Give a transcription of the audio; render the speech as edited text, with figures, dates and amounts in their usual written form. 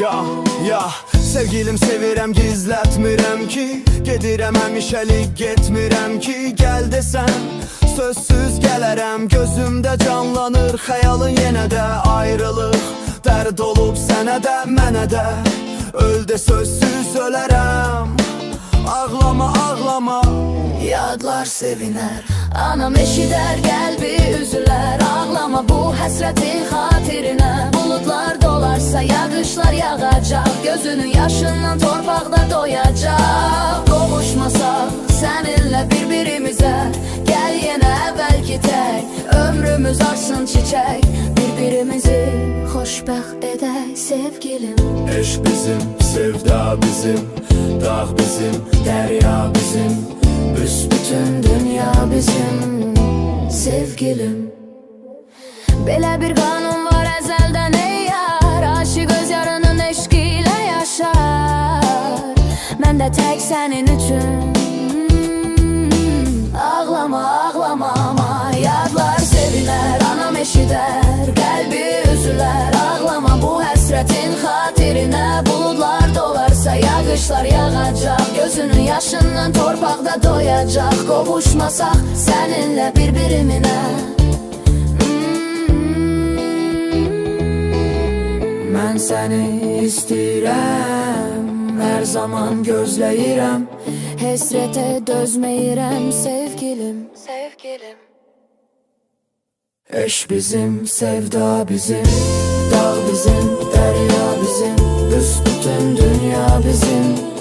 Ya sevgilim sevirəm gizlətmirəm ki, gedirəm həmişəlik getmirəm ki, gəl desəm sözsüz gələrəm, gözümdə canlanır xəyalın yenə də, ayrılıq dərd olub sənə də mənə də, öl də sözsüz ölərəm. Ağlama ağlama, yadlar sevinər, anam eşidər, qəlbi üzülər. Ağlama bu həsrətin xatirinə, buludlar dolarsa yağışlar yağacaq, gözünün yaşından torpaqda doyacaq. Qovuşmasaq səninlə bir-birimizə, gəl yenə əvvəlki tək, ömrümüz açsın çiçək, bir-birimizi xoşbəxt edək sevgilim. eşq bizim, sevda bizim, dağ bizim, dərya bizim, Bütün dünya bizim sevgilim. Belə bir qanun var əzəldən ey yar, aşıq öz yarının eşqi ilə yaşar. Mən də tək sənin üçün. Ağlama ağlama ama yadlar sevinər, anam eşidər, qəlbi üzülər. Ağlama bu həsrətin xatirinə, buludlar dolarsa yağışlar yağacaq, gözünün yaşından torpaqda doyacaq. Qovuşmasaq səninlə bir-biriminə. Mən səni istəyirəm, hər zaman gözləyirəm, həsrətə dözməyirəm sevgilim. Sevgilim. eşq bizim, sevda bizim, dağ bizim, dərya bizim, büsbütün dünya bizim.